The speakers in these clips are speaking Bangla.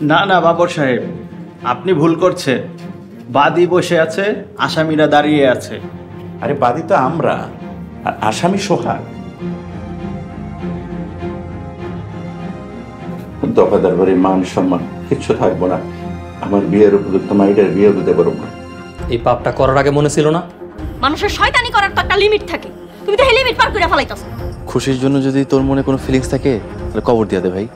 না না বাবর সাহেব, আপনি ভুল করছেন। বাদী বসে আছে, আসামিরা দাঁড়িয়ে আছে। আরে বাদী তো আমরা, আর আসামি সোহাগ। দফাদার বাড়ি মান সম্মান কিচ্ছু থাকবো না। আমার বিয়ের উপযুক্ত মাইটার বিয়ে দিতে পারবো না। এই পাপটা করার আগে মনে ছিল না? মানুষের শয়তানি করার তো একটা লিমিট থাকে, তুমি তো এই লিমিট পার করে ফেলাইতাছ। খুশির জন্য যদি তোর মনে কোনো ফিলিংস থাকে তাহলে কবর দিয়ে দে ভাই।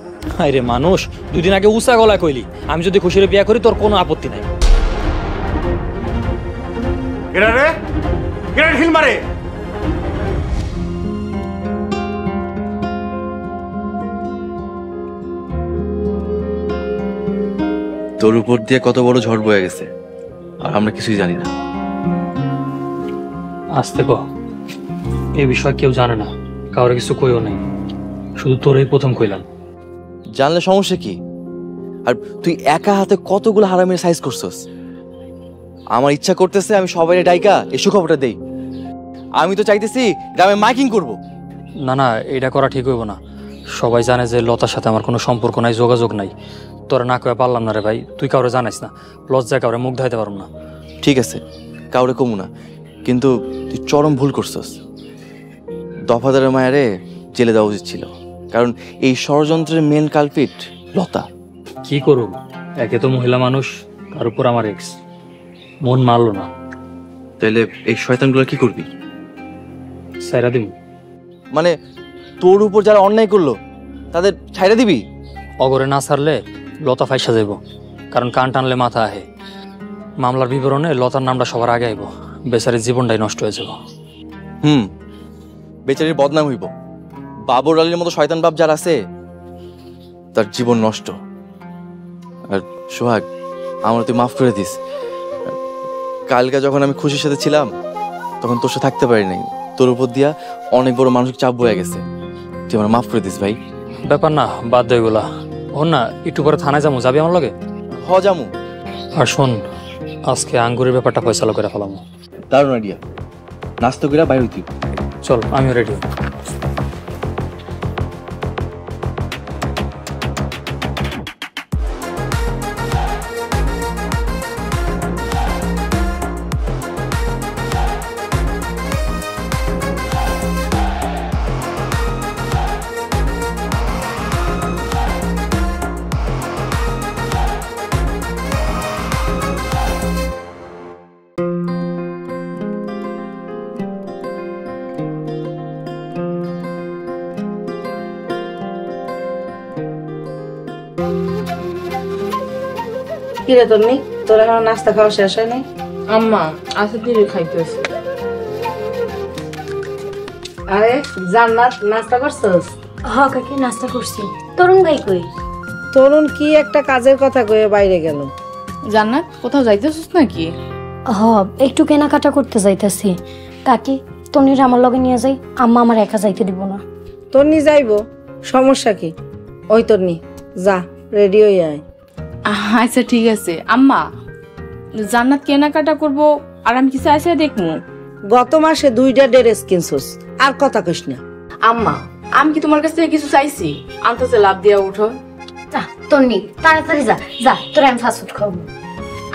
আরে মানুষ, 2 দিন আগে উষা গলা কইলি আমি যদি খুশির বিয়ে করি তোর কোনো আপত্তি নাই। তোর উপর দিয়ে কত বড় ঝড় বয়ে গেছে আর আমরা কিছুই জানি না। আসতে কো, এই বিষয় কেউ জানে না, কাউরে কিছু কইও নাই, শুধু তোরই প্রথম কইলাম। জানলে সমস্যা কি? আর তুই একা হাতে কতগুলো হারামের সাইজ করছস। আমার ইচ্ছা করতেছে আমি সবাই ডাইকা এই সুখবরটা দেই। আমি তো চাইতেছি গ্রামে মাইকিং করব। না না, এটা করা ঠিক হইব না। সবাই জানে যে লতার সাথে আমার কোনো সম্পর্ক নাই, যোগাযোগ নাই। তোরা না কয়ে পারলাম না রে ভাই, তুই কাউরে জানাইস না, লজ্জায় কাউরে মুখ ধাইতে পারব না। ঠিক আছে, কাউরে কমু না, কিন্তু তুই চরম ভুল করছস। দফাদারের মায়ারে জেলে দেওয়া উচিত ছিল, কারণ এই ষড়যন্ত্রের মেন কালপিট লতা। কি করব, একে তো মহিলা মানুষ, তার উপর আমার এক্স, মন মারলো না। তাইলে এই শয়তানগুলো কি করবি? সাইরা দিব। মানে তোর উপর যারা অন্যায় করলো তাদের ছাইরা দিবি? অগরে না ছাড়লে লতা ফাইসা যাইব, কারণ কান টানলে মাথা আহে। মামলার বিবরণে লতার নামটা সবার আগে আইব, বেচারির জীবনটাই নষ্ট হয়ে যাব। বেচারির বদনাম হইব। বাবর আলীর মতো শয়তান বাপ যার আছে তার জীবন নষ্ট। আর সোহাগ, আমার তুই মাফ করে দিস। কালকে যখন আমি খুশির সাথে ছিলাম তখন তোর সাথে থাকতে পারি নাই। তোর উপর দিয়া অনেক বড় মানসিক চাপ বয়ে গেছে, তুই আমার মাফ করে দিস ভাই। ব্যাপার না, বাদ দে এগুলা। ওর না একটু পরে থানায় যাবো, যাবি আমার লগে? হ যামু। আর শোন, আজকে আঙ্গুরের ব্যাপারটা ফয়সালা করে ফেলাম। দারুণ আইডিয়া, নাস্তা করে বাইরে হইতি। চল, আমিও রেডি। কিরে তন্নি, তোর এখন নাস্তা খাওয়া শেষ হয় নাই? আম্মা আজকে ধীরে খাইতেছি। আরে জান্নাত, নাস্তা করছস? হ কাকি, নাস্তা করছি। তরুণ ভাই কই? তরুণ কি একটা কাজের কথা কয়ে বাইরে গেল। জান্নাত, কোথাও যাইতেছিস নাকি? হ, একটু কেনাকাটা করতে যাইতেছি। কাকি, তনির আমার লগে নিয়ে যাই, আম্মা আমার একা যাইতে দিব না। তন্নি যাইবো, সমস্যা কি? ওই তন্নি যা, রেডি হয়ে আয়। আচ্ছা ঠিক আছে। আম্মা, জান্নাত কেনাকাটা করবো আর আমি কিছু আসে দেখবো। গত মাসে 2টা ড্রেস কিনছস, আর কথা কইস না। আম্মা, আমি কি তোমার কাছ থেকে কিছু চাইছি? আনতেছে লাভ দিয়া উঠো। তন্নি তাড়াতাড়ি যা, যা তোরা আমি ফাস্ট ফুড খাবো।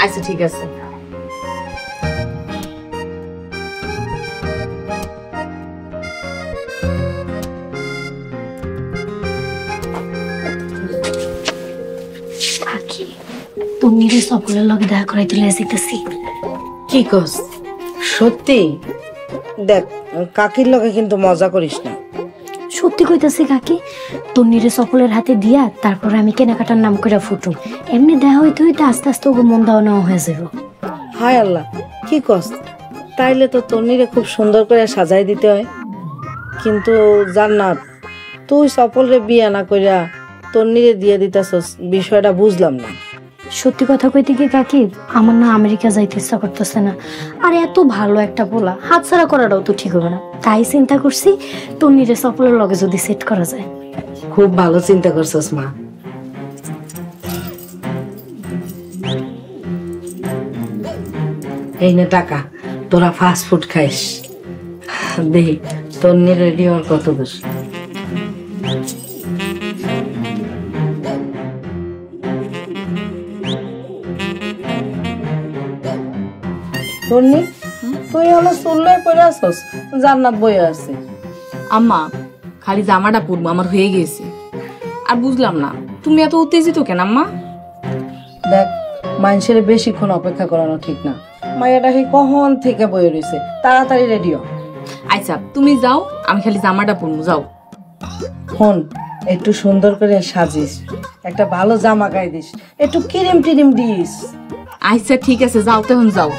আচ্ছা ঠিক আছে। তন্নির সকলের লগে দেখা করাইতে যাইতেছি। কি কস? সত্যি? দেখ, কাকির লগে কিন্তু মজা করিস না। সত্যি কইতাছি কাকি, তন্নিরে সকলের হাতে দিয়া তারপরে আমি কেনাকাটার নাম করে ফুটুম। এমনি দেখা হইতে হইতে আস্তে আস্তে ওকে মন দেওয়া নেওয়া হয়ে যাব। হায় আল্লাহ, কি কস? তাইলে তো তন্নিরে খুব সুন্দর করে সাজাই দিতে হয়। কিন্তু জান্নাত, তুই সফলরে বিয়া না কইরা তন্নিরে দিয়ে দিতেছস, বিষয়টা বুঝলাম না। সত্যি কথা কইতে কি কাকি, আমার না আমেরিকা যাইতে ইচ্ছা করতেছে না। আর এত ভালো একটা পোলা হাতছাড়া করাটাও তো ঠিক হবে না। তাই চিন্তা করছি তন্নিরে সফলের লগে যদি সেট করা যায়। খুব ভালো চিন্তা করছস মা। এই নে টাকা, তোরা ফাস্ট ফুড খাইস, দেখি তন্নি রেডি হওয়ার কত দোষ। তন্নি, তুই আমার চুল্লায় পড়ে আসছ, জান্নাত বইয়ে আছে। আম্মা খালি জামাটা পরবো, আমার হয়ে গেছে। আর বুঝলাম না তুমি এত উত্তেজিত কেন আম্মা? দেখ, মানুষের বেশিক্ষণ অপেক্ষা করানো ঠিক না। মাইয়াটা সেই কখন থেকে বইয়ে রয়েছে, তাড়াতাড়ি রেডি হ। আচ্ছা তুমি যাও, আমি খালি জামাটা পরবো, যাও। হন, একটু সুন্দর করে সাজিস, একটা ভালো জামা গায়ে দিস, একটু ক্রিম টিরিম দিস। আচ্ছা ঠিক আছে, যাও তখন যাও।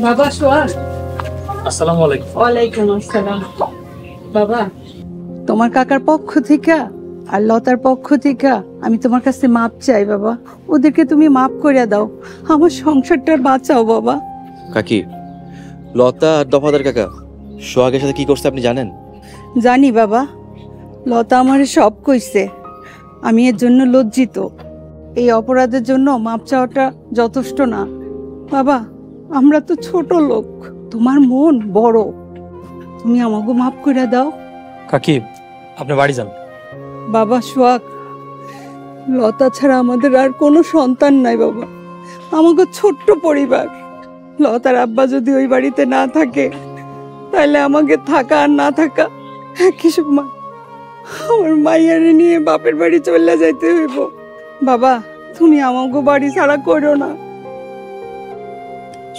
বাবা সোহাগ। আসসালামু আলাইকুম। ওয়ালাইকুম আসসালাম। বাবা, তোমার কাকার পক্ষ থেকে আর লতার পক্ষ থেকে আমি তোমার কাছে মাপ চাই বাবা। ওদেরকে তুমি মাপ করে দাও, আমার সংসারটা বাঁচাও বাবা। কাকি, লতা আর দফাদার কাকা সোহাগের সাথে কি করছে আপনি জানেন? জানি বাবা, লতা আমারে সব কইছে। আমি এর জন্য লজ্জিত। এই অপরাধের জন্য মাপ চাওয়াটা যথেষ্ট না বাবা। আমরা তো ছোট লোক, তোমার মন বড়, তুমি আমাকে মাপ করে দাও। কাকি আপনি বাড়ি যান। বাবা সোহাগ, লতা ছাড়া আমাদের আর কোনো সন্তান নাই বাবা। আমাকে ছোট্ট পরিবার। লতার আব্বা যদি ওই বাড়িতে না থাকে, তাহলে আমাকে থাকা আর না থাকা একই সময়। আমার মাইয়ারে নিয়ে বাপের বাড়ি চলে যাইতে হইব। বাবা, তুমি আমাকে বাড়ি ছাড়া করো না।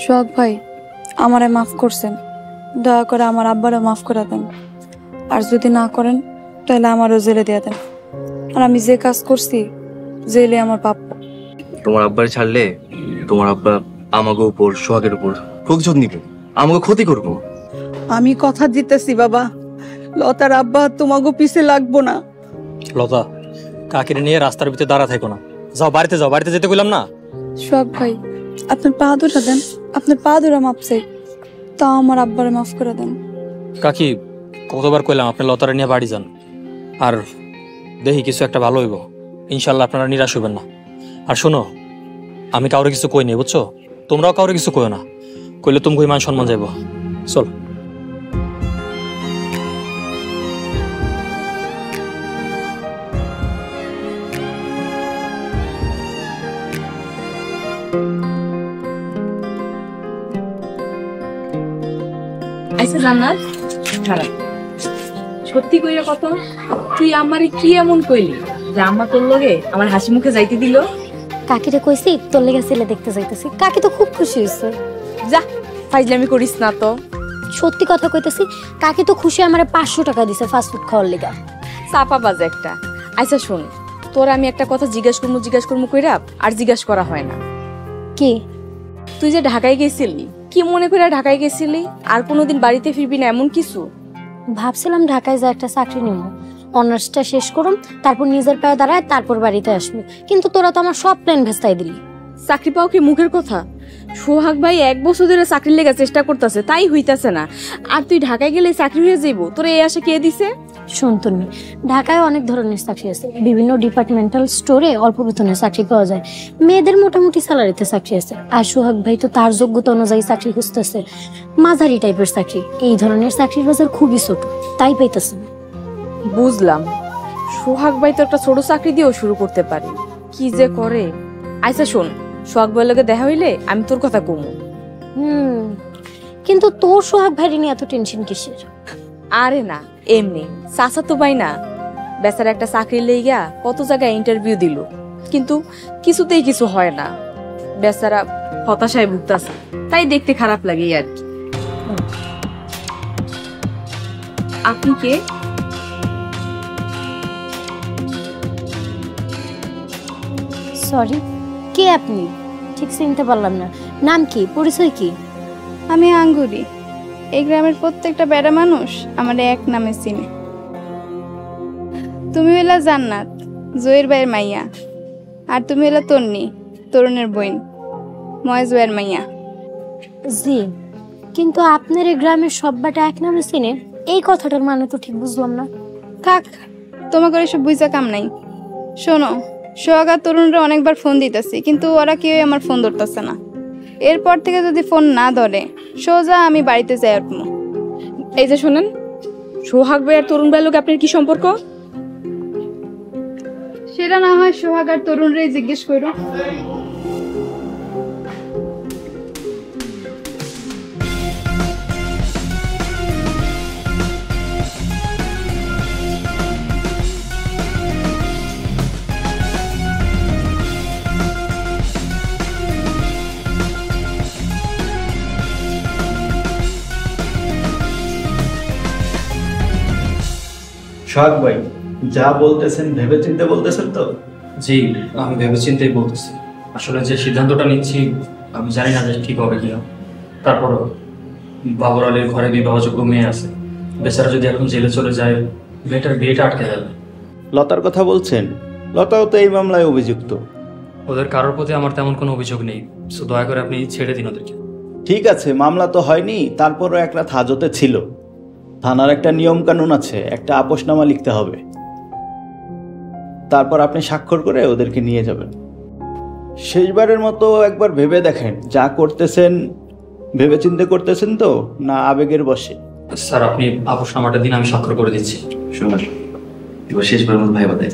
সোহাগ ভাই, আমারে মাফ করছেন, দয়া করে আমার আব্বারও মাফ করে দেন। আর যদি না করেন তাহলে আমারও জেলে দিয়ে দেন। আর আমি যে কাজ করছি, জেলে আমার প্রাপ্য। তোমার আব্বারে ছাড়লে তোমার আব্বা আমাকে উপর, সোহাগের উপর প্রতিশোধ নিব, আমাকে ক্ষতি করবো। আমি কথা দিতেছি বাবা, লতার আব্বা তোমাকে পিছে লাগবো না। লতা, কাকিরে নিয়ে রাস্তার ভিতরে দাঁড়া থাকো না, যাও বাড়িতে যাও। বাড়িতে যেতে কইলাম না? সোহাগ ভাই, আপনার পা ধরে দেন, আপনার পা ধরে মাপ চাই, তাও আমার আব্বারে মাফ করে দেন। কাকি কতবার কইলাম আপনি লতারে নিয়ে বাড়ি যান। আর দেখি কিছু একটা ভালো হইব, ইনশাল্লাহ আপনারা নিরাশ হইবেন না। আর শোনো, আমি কাউরে কিছু কই নাই, বুঝছো? তোমরাও কাউরে কিছু কইও না, কইলে তুমি মান সম্মান যাইব। চল। আচ্ছা জান্নাত, খারাপ সত্যি কইরা কত, তুই আমারে কি এমন কইলি যে আম্মা তোর লগে আমার হাসি মুখে যাইতে দিল? কাকিরে কইছি তোর লেগে ছেলে দেখতে যাইতেছি, কাকি তো খুব খুশি হয়েছে। যা, ফাইজলামি করিস না তো। সত্যি কথা কইতেছি, কাকি তো খুশি আমারে 500 টাকা দিছে ফাস্টফুড খাওয়ার লেগা। চাপা বাজে একটা। আচ্ছা শোন, তোর আমি একটা কথা জিজ্ঞাস করবো কইরা আর জিজ্ঞাস করা হয় না। কি? তুই যে ঢাকায় গেছিলি, কি মনে করে ঢাকায় গেছিলি? আর কোনোদিন বাড়িতে ফিরবি না এমন কিছু? ভাবছিলাম ঢাকায় যা একটা চাকরি নিব, অনার্সটা শেষ করুম, তারপর নিজের পায়ে দাঁড়ায় তারপর বাড়িতে আসবো। কিন্তু তোরা তো আমার সব প্ল্যান ভেস্তাই দিলি। চাকরি পাও কি মুখের কথা? সোহাগ ভাই 1 বছর ধরে চাকরি লেগে চেষ্টা করতেছে, তাই হইতাছে না। আর তুই ঢাকায় গেলে চাকরি হয়ে যাইব, তোর এই আশা কে দিছে? শুনতুনি, ঢাকায় অনেক ধরনের চাকরি আছে, বিভিন্ন ডিপার্টমেন্টাল স্টোরে অল্প বেতনের চাকরি পাওয়া যায়, মেয়েদের মোটামুটি স্যালারিতে চাকরি আছে। আর সোহাগ ভাই তো তার যোগ্যতা অনুযায়ী চাকরি খুঁজতেছে, মাঝারি টাইপের চাকরি। এই ধরনের চাকরির বাজার খুবই ছোট, তাই পাইতেছে না। বুঝলাম, সোহাগ ভাই তো একটা ছোট চাকরি দিয়েও শুরু করতে পারে, কি যে করে। আচ্ছা শোন, সোহাগ ভাইয়ের লগে দেখা হইলে আমি তোর কথা কমু। কিন্তু তোর সোহাগ ভাই নিয়ে এত টেনশন কিসের? আরে না, এমনি চাচা তো ভাই না, বেচারা একটা চাকরি লেগা কত জায়গায় ইন্টারভিউ দিল, কিন্তু কিছুতেই কিছু হয় না। বেচারা হতাশায় ভুগতাছে, তাই দেখতে খারাপ লাগে আর কি। আপনি কে? সরি, কে আপনি? ঠিক চিনতে পারলাম না। নাম কি, পরিচয় কি? আমি আঙ্গুরি, এই গ্রামের প্রত্যেকটা বেড়া মানুষ আমার এক নামে চিনে। তুমি হইলা জান্নাত, জয়ের ভাইয়ের মাইয়া। আর তুমি হইলা তন্নি, তরুণের বোন, ময়েজ ভাইয়ের মাইয়া। জি, কিন্তু আপনার এই গ্রামের সব বাটা এক নামে চিনে, এই কথাটার মানে তো ঠিক বুঝলাম না। থাক, তোমাকে এসব বুঝা কাম নাই। শোনো, সোহাগ আর তরুণরা অনেকবার ফোন দিতেছি, কিন্তু ওরা কেউই আমার ফোন ধরতেছে না। এরপর থেকে যদি ফোন না ধরে, সোজা আমি বাড়িতে যাই উঠবো। এই যে শোনেন, সোহাগ ভাই আর তরুণ ভাইয়ের লোক আপনার কি সম্পর্ক? সেটা না হয় সোহাগ আর তরুণরাই জিজ্ঞেস করো। সোহাগ ভাই, যা বলতেছেন ভেবেচিন্তে বলতেছেন তো? জি, আমি ভেবেচিন্তেই বলতেছি। আসলে যে সিদ্ধান্তটা নিচ্ছি আমি জানি না যে ঠিক হবে কিনা। তারপরও বাবর আলীর ঘরে বিবাহযোগ্য মেয়ে আছে, বেচারা যদি এখন জেলে চলে যায় মেয়েটার বিয়েটা আটকে যাবে। লতার কথা বলছেন? লতাও তো এই মামলায় অভিযুক্ত। ওদের কারোর প্রতি আমার তেমন কোনো অভিযোগ নেই, সো দয়া করে আপনি ছেড়ে দিন ওদেরকে। ঠিক আছে, মামলা তো হয়নি, তারপরও একটা হাজতে ছিল। থানার একটা নিয়ম কানুন আছে, একটা আপোষনামা লিখতে হবে, তারপর আপনি স্বাক্ষর করে ওদেরকে নিয়ে যাবেন। শেষবারের মতো একবার ভেবে দেখেন, যা করতেছেন ভেবেচিন্তে করতেছেন তো, না আবেগের বশে? স্যার, আপনি আপোষনামাটা দিন, আমি স্বাক্ষর করে দিচ্ছি। শোনাস, এবার শেষবার মতো ভাইবা দেখ,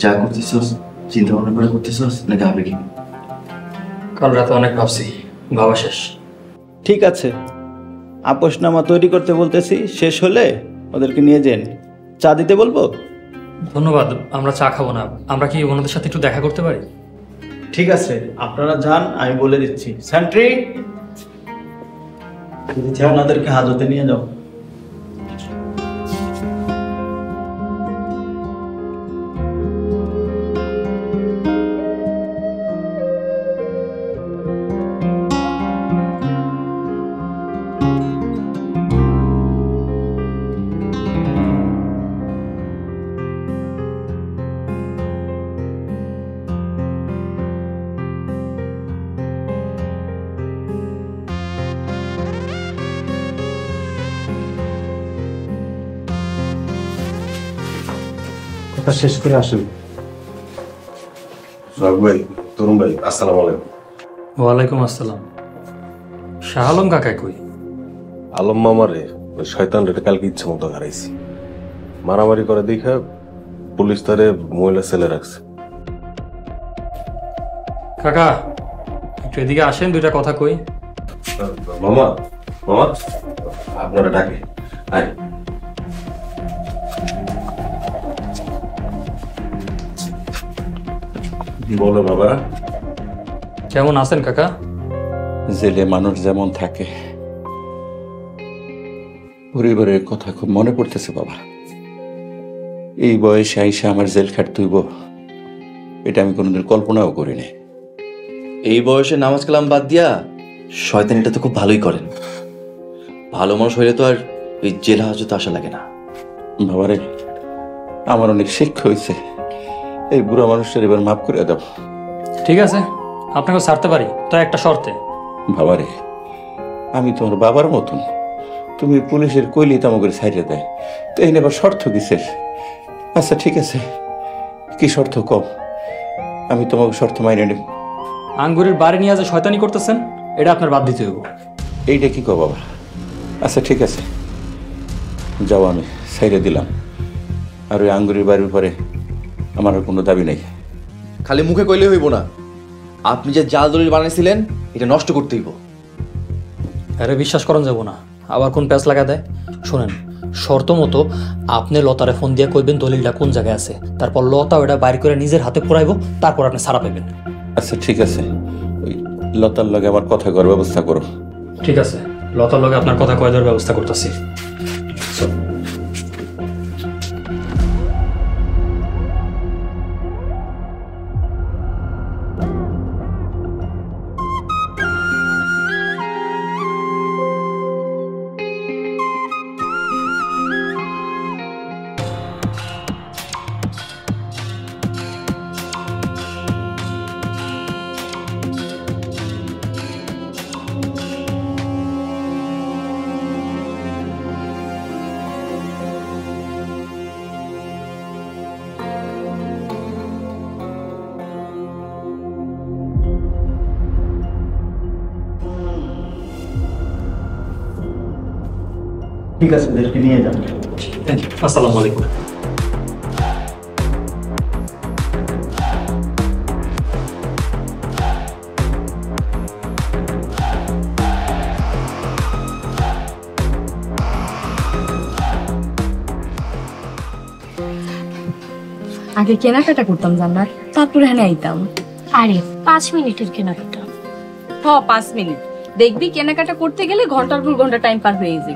যা করতেছস চিন্তা ভাবনা করে করতেছস নাকি আবেগে? কাল রাতে অনেক ভাবছি, ভাবা শেষ। ঠিক আছে, আপোষনামা তৈরি করতে বলতেছি, শেষ হলে ওদেরকে নিয়ে যান। চা দিতে বলবো? ধন্যবাদ, আমরা চা খাবো না। আমরা কি ওনাদের সাথে একটু দেখা করতে পারি? ঠিক আছে, আপনারা যান, আমি বলে দিচ্ছি। সেন্ট্রি, ওনাদেরকে হাজতে নিয়ে যাও। কথা শেষ করে আসুন। সোহাগ ভাই, তরুণ ভাই, আসসালামু আলাইকুম। ওয়ালাইকুম আসসালাম। শাহ আলম কাকা কই? আলম মামারে ওই শয়তান রেটে কালকে ইচ্ছে মতো হারাইছি। মারামারি করে দেখা পুলিশ তারে মহিলা সেলে রাখছে। কাকা একটু এদিকে আসেন, দুইটা কথা কই। মামা, মামা আপনারা ডাকে। আয়। বলো বাবা। কেমন আছেন কাকা? জেলে মানুষ যেমন থাকে, পরিবারের কথা খুব মনে পড়তেছে বাবা। এই বয়সে আইসা আমার জেল খাটতে হইব, এটা আমি কোনোদিন কল্পনাও করিনি। এই বয়সে নামাজ কালাম বাদ দিয়া শয়তানিটা তো খুব ভালোই করেন। ভালো মানুষ হইলে তো আর ওই জেলা হাজতে আসা লাগে না। বাবারে, আমার অনেক শিক্ষা হয়েছে, এই বুড়া মানুষটার এবার মাফ করে দাও। ঠিক আছে, আপনাকে ছাড়তে পারি, তো একটা শর্তে। বাবারে, আমি তোমার বাবার মতন, তুমি পুলিশের কইলি তো আমাকে ছাইড়ে দেয়, তো এই নেবার শর্ত কিসের? আচ্ছা ঠিক আছে, কি শর্ত কম, আমি তোমাকে শর্ত মাইনে নেব। আঙ্গুরের বাড়ি নিয়ে যে শয়তানি করতেছেন, এটা আপনার বাদ দিতে হইব। এইটা কি কো বাবা? আচ্ছা ঠিক আছে, যাও, আমি ছাইড়ে দিলাম। আর ওই আঙ্গুরের বাড়ির উপরে আমার আর কোনো দাবি নেই। খালি মুখে কইলে হইব না, আপনি যে জাল দলিল বানাইছিলেন এটা নষ্ট করতে হইব। আরে বিশ্বাস করেন যাব না, আবার কোন প্যাচ লাগা দেয়। শোনেন, শর্ত মতো আপনি লতারে ফোন দিয়ে কইবেন দলিলটা কোন জায়গায় আছে, তারপর লতা ওটা বাইর করে নিজের হাতে পুরাইব, তারপর আপনি ছাড়া পাইবেন। আচ্ছা ঠিক আছে, ওই লতার লগে আমার কথা করার ব্যবস্থা করো। ঠিক আছে, লতার লগে আপনার কথা কয়ে দেওয়ার ব্যবস্থা করতেছি। ঠিক আছে, ওদেরকে নিয়ে যান। Thank you. আসসালামু আলাইকুম। আগে কেনাকাটা করতাম জান্নাত, তারপরে এখানে আইতাম। আরে 5 মিনিটের কেনাকাটা। 5 মিনিট দেখবি, কেনাকাটা করতে গেলে ঘন্টার পর ঘন্টা টাইম পার হয়ে যাবে।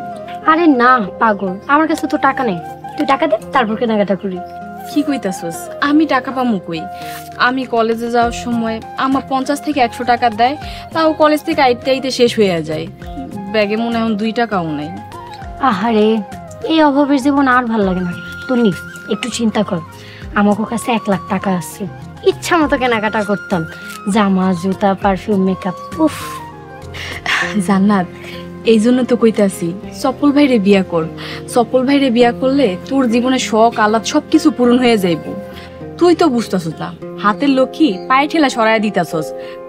আরে না পাগল, আমার কাছে তো টাকা নেই, তুই টাকা দে তারপর কেনাকাটা করি। কি কইতাছস? আমি টাকা পামু কই? আমি কলেজে যাওয়ার সময় আমার 50 থেকে 100 টাকা দেয়, তাও কলেজ থেকে আইতে আইতে শেষ হয়ে যায়। ব্যাগে মনে হয় 2 টাকাও নাই। আহারে, এই অভাবের জীবন আর ভাল লাগে না। তুই একটু চিন্তা কর, আমার কাছে 1 লাখ টাকা আছে, ইচ্ছা মতো কেনাকাটা করতাম, জামা জুতা পারফিউম মেকআপ। উফ জান্নাত, এই জন্য তো কইতাছি সফল ভাইরে বিয়া কর। সফল ভাইরে বিয়া করলে তোর জীবনে শখ আহ্লাদ সবকিছু পূরণ হয়ে যাইব। তুই তো বুঝতাছস না, হাতের লক্ষ্মী পায়ে ঠেলা সরাইয়া দিতাছস।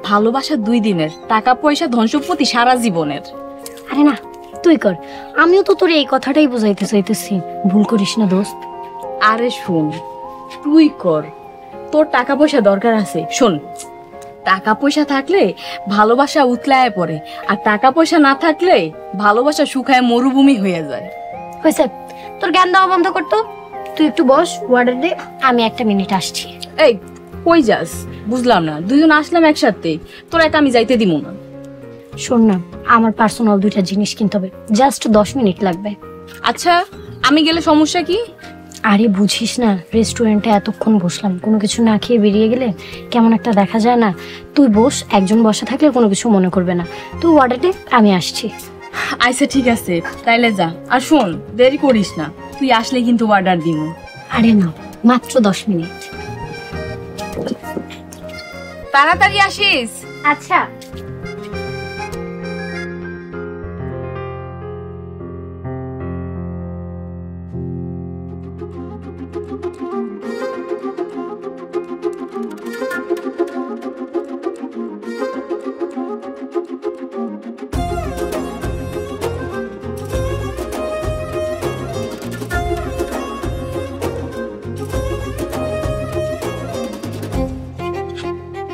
ভালোবাসা 2 দিনের, টাকা পয়সা ধন সম্পত্তি সারা জীবনের। আরে না, তুই কর, আমিও তো তোর এই কথাটাই বুঝাইতে চাইতেছি, ভুল করিস না দোস্ত। আরে শোন, তুই কর, তোর টাকা পয়সা দরকার আছে। শোন, টাকা পয়সা থাকলে ভালোবাসা উতলায় পড়ে, আর টাকা পয়সা না থাকলে ভালোবাসা শুকায় মরুভূমি হয়ে যায়। হয়েছে, তোর জ্ঞান দেওয়া বন্ধ করতো। তুই একটু বস, ওয়ার্ডার দে, আমি 1 মিনিট আসছি। এই কই যাস? বুঝলাম না, দুজন আসলাম একসাথে, তোর একা আমি যাইতে দিব না। শোন না, আমার পার্সোনাল 2টা জিনিস কিনতে হবে, জাস্ট 10 মিনিট লাগবে। আচ্ছা, আমি গেলে সমস্যা কি? আরে বুঝিস না, রেস্টুরেন্টে এতক্ষণ বসলাম, কোনো কিছু না খেয়ে বেরিয়ে গেলে কেমন একটা দেখা যায় না। তুই বস, একজন বসা থাকলে কোনো কিছু মনে করবে না। তুই অর্ডার দে, আমি আসছি। আচ্ছা ঠিক আছে, তাইলে যা। আর শোন, দেরি করিস না, তুই আসলে কিন্তু অর্ডার দিব। আরে না, মাত্র 10 মিনিট। তাড়াতাড়ি আসিস। আচ্ছা।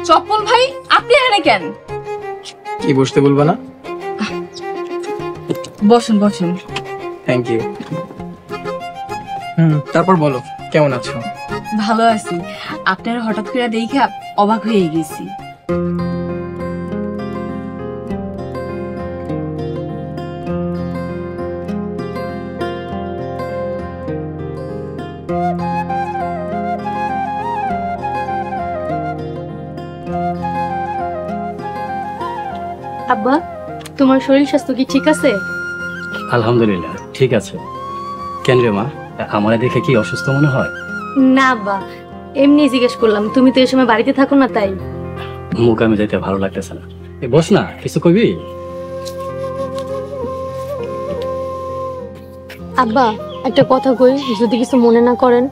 চপ্পল ভাই, আপনি এখানে কেন? কি বসতে বলবো না? বসুন বসুন। Thank you. তারপর বলো, কেমন আছো? ভালো আছি। আপনার হঠাৎ করে দেখে অবাক হয়ে গেছি। আব্বা, তোমার শরীর স্বাস্থ্য কি ঠিক আছে? আলহামদুলিল্লাহ ঠিক আছে। কেন রে মা, আমারে দেখে কি অসুস্থ মনে হয়? না আব্বা, এমনি জিজ্ঞেস করলাম, তুমি তো এই সময় বাড়িতে থাকো না তাই। মুখ আমি যাইতে ভালো লাগতেছে না। বস না, কিছু কইবি? আব্বা, একটা কথা কই, যদি কিছু মনে না করেন।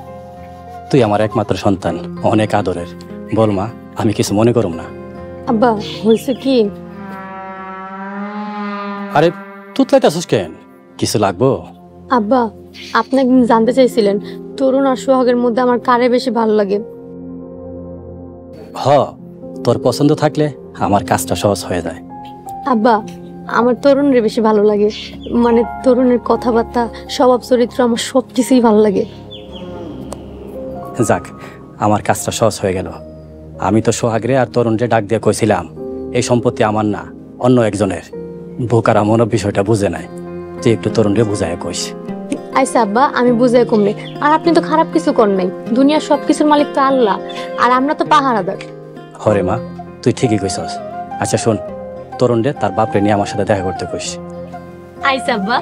তুই আমার একমাত্র সন্তান, অনেক আদরের। বল মা, আমি কিছু মনে করুম না। আব্বা হয়েছে কি? আরে তুতলাইতাছিস কেন? কিছু লাগবো? আব্বা, আপনি একদিন জানতে চাইছিলেন তরুণ আর সোহাগের মধ্যে আমার কারে বেশি ভালো লাগে। হ, তোর পছন্দ থাকলে আমার কাজটা সহজ হয়ে যায়। আব্বা, আমার তরুণের বেশি ভালো লাগে, মানে তরুণের কথাবার্তা, স্বভাব চরিত্র, আমার সব কিছুই ভালো লাগে। যাক, আমার কাজটা সহজ হয়ে গেল। আমি তো সোহাগরে আর তরুণরে ডাক দিয়ে কইছিলাম এই সম্পত্তি আমার না, অন্য একজনের। বোকার আমনও বিষয়টা বুঝে নাই, যে একটু তরুণরে বুঝায় কইস। আইসা আব্বা, আমি বুঝাই কমলে, আর আপনি তো খারাপ কিছু করেন নাই। দুনিয়ার সবকিছুর মালিক তো আল্লাহ, আর আমরা তো পাহারাদার। হরে মা, তুই ঠিকই কইছস। আচ্ছা শোন, তরুণরে তার বাপরে নিয়ে আমার সাথে দেখা করতে কইস। আইসা আব্বা।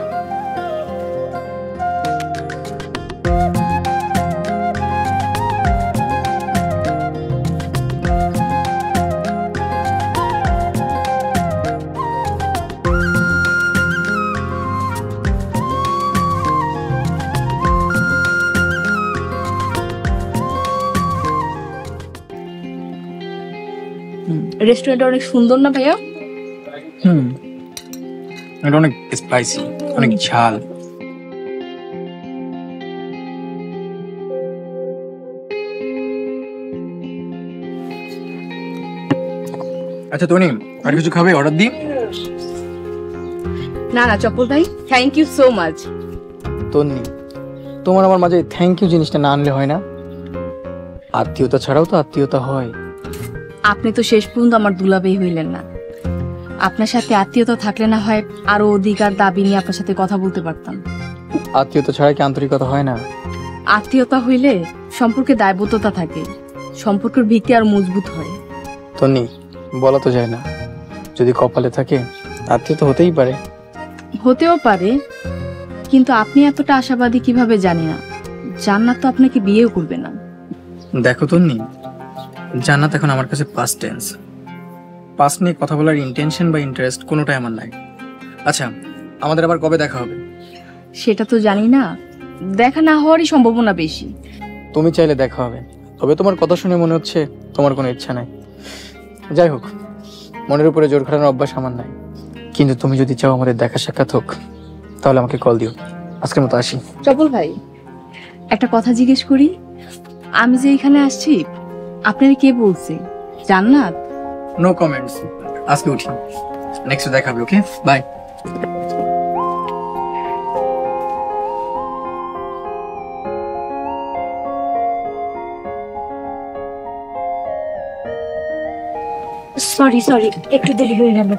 রেস্টুরেন্টটা অনেক সুন্দর না ভাইয়া? এটা অনেক স্পাইসি, অনেক ঝাল। আচ্ছা তনি, আর কিছু খাবে? অর্ডার দিই? না না চপল ভাই, থ্যাংক ইউ সো মাচ। তন্নি, তোমার আমার মাঝে থ্যাংক ইউ জিনিসটা না আনলে হয় না? আত্মীয়তা ছাড়াও তো আত্মীয়তা হয়। আপনি তো শেষ পর্যন্ত আমার দুলাভাই হইলেন না। আপনার সাথে আত্মীয়তা থাকলে না হয় আরো অধিকার দাবি নিয়ে আপনার সাথে কথা বলতে পারতাম। আত্মীয়তা ছাড়া কি আন্তরিকতা হয় না? আত্মীয়তা হইলে সম্পর্কে দায়বদ্ধতা থাকে, সম্পর্কের ভিত্তি আর মজবুত হয়। তন্নি, বলা তো যায় না, যদি কপালে থাকে আত্মীয়তা হতেই পারে। হতেও পারে, কিন্তু আপনি এতটা আশাবাদী কিভাবে জানি না। জান্নাত তো আপনাকে বিয়েও করবে না। দেখো তন্নি, জান্নাত এখন আমার কাছে পাস্ট টেন্স। পাস্ট নিয়ে কথা বলার ইন্টেনশন বা ইন্টারেস্ট কোনোটাই আমার নাই। আচ্ছা, আমাদের আবার কবে দেখা হবে? সেটা তো জানি না, দেখা না হওয়ারই সম্ভাবনা বেশি। তুমি চাইলে দেখা হবে, তবে তোমার কথা শুনে মনে হচ্ছে তোমার কোনো ইচ্ছা নাই। যাই হোক, মনের উপরে জোর খাটানোর অভ্যাস আমার নাই, কিন্তু তুমি যদি চাও আমাদের দেখা সাক্ষাৎ হোক তাহলে আমাকে কল দিও। আজকের মতো আসি। চপল ভাই, একটা কথা জিজ্ঞেস করি, আমি যে এখানে আসছি আপনার কে বলছে? জান্নাত? নো কমেন্টস, আজকে উঠি, নেক্সট দেখা হবে। ওকে, বাই। সরি সরি, একটু দেরি হয়ে গেল।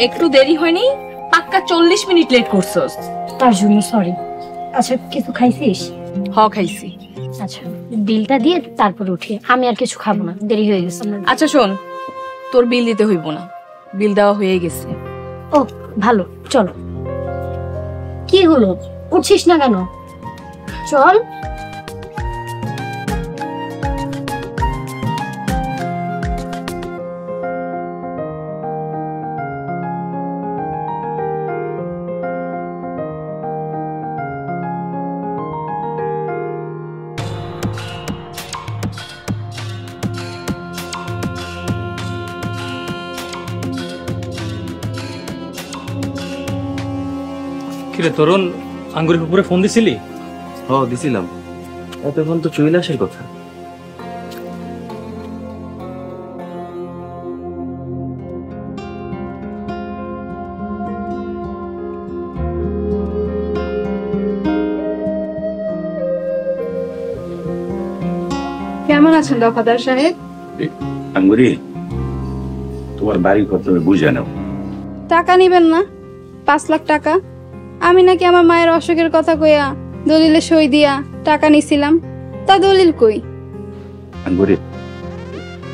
একটু দেরি হয়নি, পাক্কা 40 মিনিট লেট করছস। তার জন্য সরি। আচ্ছা, কিছু খাইছিস? খাইছি। আচ্ছা, বিলটা দিয়ে তারপর উঠি, আমি আর কিছু খাবো না, দেরি হয়ে গেছে। আচ্ছা শোন, তোর বিল দিতে হইব না, বিল দেওয়া হয়ে গেছে। ও ভালো, চলো। কি হলো, উঠছিস না কেন? চল। কিরে তরুণ, আঙ্গুরি পুকুরে ফোন দিছিলি? দিছিলাম, এতক্ষণ তো চলে আসার কথা। কেমন আছেন দফাদার সাহেব? আঙ্গুরি, তোমার বাড়ি ঘর তুমি বুঝে নাও। টাকা নিবেন না? 5 লাখ টাকা। আমি নাকি আমার মায়ের অসুখের কথা কইয়া দলিলে সই দিয়া টাকা নিছিলাম, তা দলিল কই? আঙ্গুরি,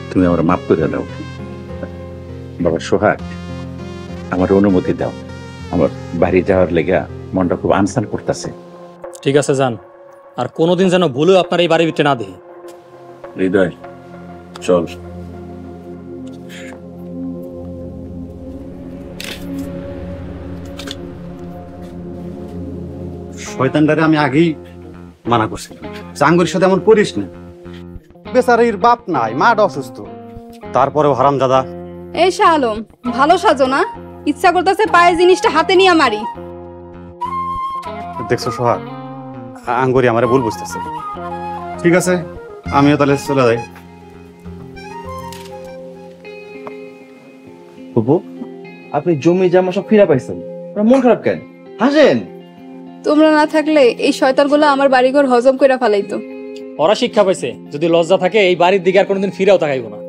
তুমি আমার মাফ করে দাও। বাবা সোহাগ, আমার অনুমতি দাও, আমার বাড়ি যাওয়ার লেগা মনটা খুব আনসান করতেছে। ঠিক আছে, যান, আর কোনোদিন যেন ভুলেও আপনার এই বাড়ির ভিতরে না দেখি। হৃদয়, চল। শয়তানটারে আমি আগেই মানা করছিলাম, চাঙ্গুরির সাথে এমন করিস না। বেচারির বাপ নাই, মাটা অসুস্থ, তারপরেও হারামজাদা। এই শাহ আলম, ভালো সাজো না, ইচ্ছা করতেছে পায়ে জিনিসটা হাতে নিয়ে মারি। দেখছো সোহাগ, আঙ্গুরি আমারে ভুল বুঝতেছে। ঠিক আছে, আমিও তাহলে চলে যাই। বাবু, আপনি জমি জামা সব ফিরে পাইছেন, মন খারাপ কেন? হাসেন। তোমরা না থাকলে এই শয়তানগুলো আমার বাড়িঘর হজম করে ফেলাইতো। ওরা শিক্ষা পাইছে, যদি লজ্জা থাকে এই বাড়ির দিকে আর কোনোদিন ফিরেও তাকাইবো না।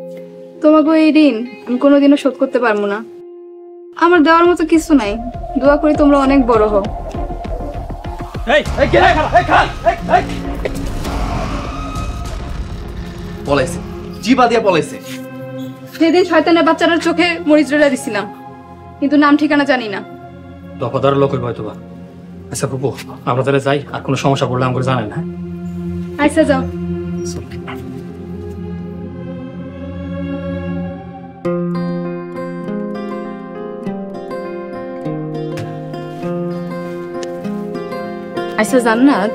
তোমাকে এই ঋণ আমি কোনোদিনও শোধ করতে পারবো না। আমার দেওয়ার মতো কিছু নাই, দোয়া করি তোমরা অনেক বড় হও। পলাইছে, জিবা দিয়া পলাইছে। সেদিন শয়তানের বাচ্চাটার চোখে মরিচ রেলা দিছিলাম, কিন্তু নাম ঠিকানা জানি না। দফাদার লোকের হয়তো বা। আচ্ছা ফুপু, আমরা তাহলে যাই, আর কোনো সমস্যা পড়লে আমাকে জানেন না। আচ্ছা যাও। আচ্ছা জান্নাত,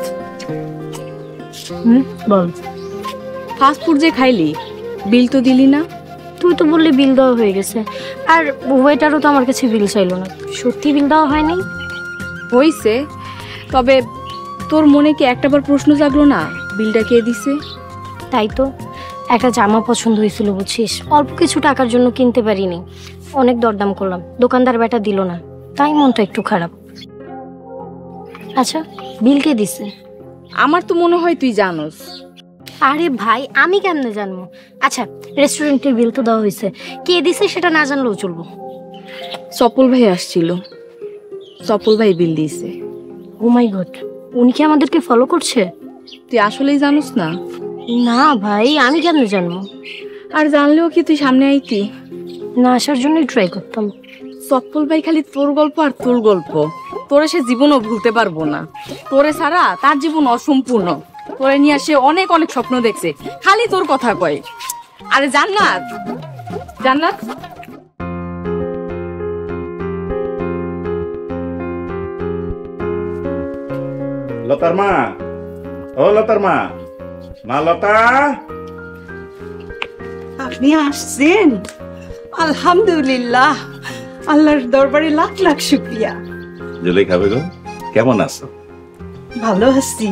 বল। ফাস্ট ফুড যে খাইলি, বিল তো দিলি না? তুই তো বললি বিল দেওয়া হয়ে গেছে, আর ওয়েটারও তো আমার কাছে বিল চাইলো না। সত্যি বিল দেওয়া হয়নি? হইছে, তবে তোর মনে কি একটাবার প্রশ্ন জাগলো না, বিলটা কে দিছে? তাই তো, একটা জামা পছন্দ হয়েছিল বুঝছিস, অল্প কিছু টাকার জন্য কিনতে পারিনি, অনেক দরদাম করলাম, দোকানদার বেটা দিল না, তাই মনটা একটু খারাপ। আচ্ছা বিল কে দিছে? আমার তো মনে হয় তুই জানোস। আরে ভাই আমি কেমনে জানবো? আচ্ছা রেস্টুরেন্টের বিল তো দেওয়া হয়েছে, কে দিছে সেটা না জানলেও চলবো। চপল ভাই আসছিল, চপল ভাই বিল দিয়েছে। ও মাই গড, উনি কি আমাদেরকে ফলো করছে? তুই আসলেই জানোস না? না ভাই আমি কেমনে জানবো? আর জানলেও কি তুই সামনে আইতি? না আসার জন্যই ট্রাই করতাম। চপ্পল ভাই খালি তোর গল্প আর তোর গল্প, তোরে সে জীবনও ভুলতে পারবো না। তোরে ছাড়া তার জীবন অসম্পূর্ণ, তোরে নিয়ে সে অনেক অনেক স্বপ্ন দেখছে, খালি তোর কথা কয়। আরে জান্নাত, জান্নাত লতার মা, ও লতার মা, মা লতা। আপনি আসছেন? আলহামদুলিল্লাহ, আল্লাহর দরবারে লাখ লাখ শুকরিয়া। জুলেখা বেগম কেমন আছো? ভালো আছি।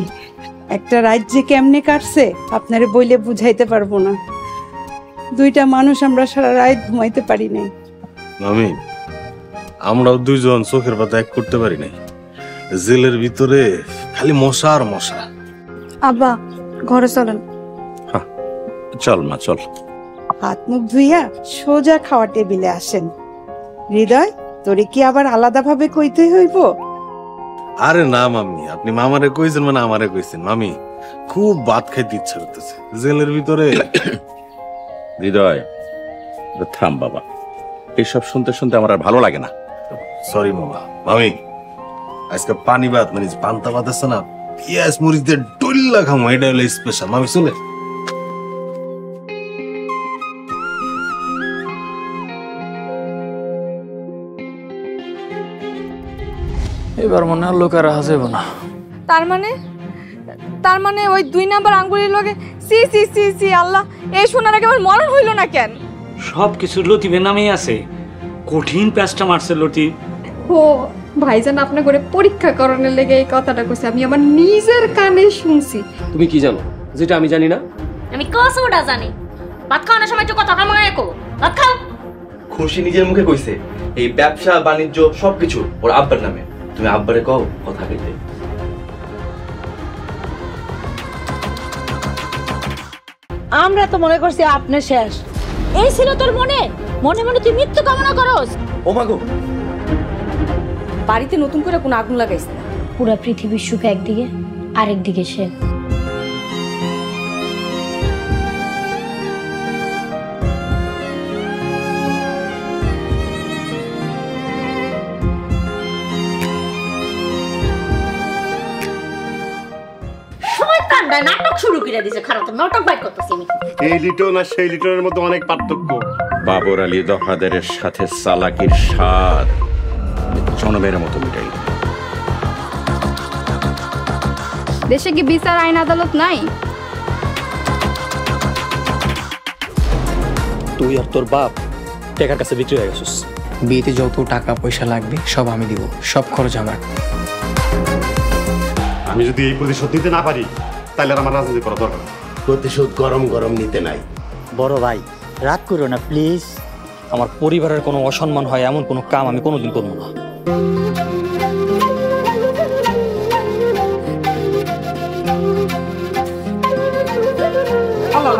একটা রাত যে কেমনে কাটছে আপনারে বইলে বুঝাইতে পারবো না। দুইটা মানুষ আমরা সারা রাত ঘুমাইতে পারি নাই। মামি, আমরাও দুইজন চোখের পাতা এক করতে পারি নাই। জেলের ভিতরে খালি মশা আর মশা। আব্বা ঘরে চলেন। চল মা চল। হাত মুখ ধুইয়া সোজা খাওয়ার টেবিলে আসেন। হৃদয়, তোরে কি আবার আলাদা ভাবে কইতে হইব? আরে না মামি, আপনি মামারে কইছেন মানে আমারে কইছেন। মামি খুব ভাত খাইতে ইচ্ছা করতেছে জেলের ভিতরে। হৃদয় থাম বাবা, এইসব শুনতে শুনতে আমার আর ভালো লাগে না। সরি মামা। মামি আজকে পানি ভাত মানে পান্তা ভাত আছে না, পেঁয়াজ মরিচ দিয়ে ডল্লা খামো, এটা হলো স্পেশাল। মামি চলে। এবার মনে হয় লোক আর হাসেব না। তার মানে ওই 2 নাম্বার আঙ্গুলের লগে সি সি সি সি আল্লাহ, এই শোনার আগে আমার মরণ হইল না কেন? সব কিছু লতিফের নামেই আছে। কঠিন প্যাচটা মারছে লতিফ। ও ভাইজান আপনার করে পরীক্ষা করানোর লেগে এই কথাটা কইছে, আমি আমার নিজের কানে শুনছি। তুমি কি জানো যেটা আমি জানি না? আমি কসুটা জানি। ভাত খাওয়ানোর সময় একটু কথা কামায় কো, ভাত খাও। খুশি নিজের মুখে কইছে এই ব্যবসা বাণিজ্য সবকিছু ওর আব্বার নামে। তুমি আব্বারে কও কথা কইতে। আমরা তো মনে করছি আপনি শেষ। এই ছিল তোর মনে? মনে মনে তুই মৃত্যু কামনা করস? ও মা গো, বাড়িতে নতুন করে কোন আগুন লাগাইছ না? পুরা পৃথিবীর সুখ একদিকে, আরেকদিকে সে। নাটক শুরু করে দিছে। খারাপ নাটক বাইর করতেছি আমি। এই লিটন আর সেই লিটনের মধ্যে অনেক পার্থক্য। বাবর আলী দফাদারের সাথে চালাকির স্বাদ জনমের মতো মিটাই। দেশে কি বিচার আইন আদালত নাই? তুই আর তোর বাপ টাকার কাছে বিক্রি হয়ে গেছিস। বিয়েতে যত টাকা পয়সা লাগবে সব আমি দিব, সব খরচ আমার। আমি যদি এই প্রতিশোধ নিতে না পারি তাহলে আর আমার রাজনীতি করা দরকার। প্রতিশোধ গরম গরম নিতে নাই। বড় ভাই রাগ করো না প্লিজ। আমার পরিবারের কোনো অসম্মান হয় এমন কোনো কাম আমি কোনোদিন করবো না। আল্লাহ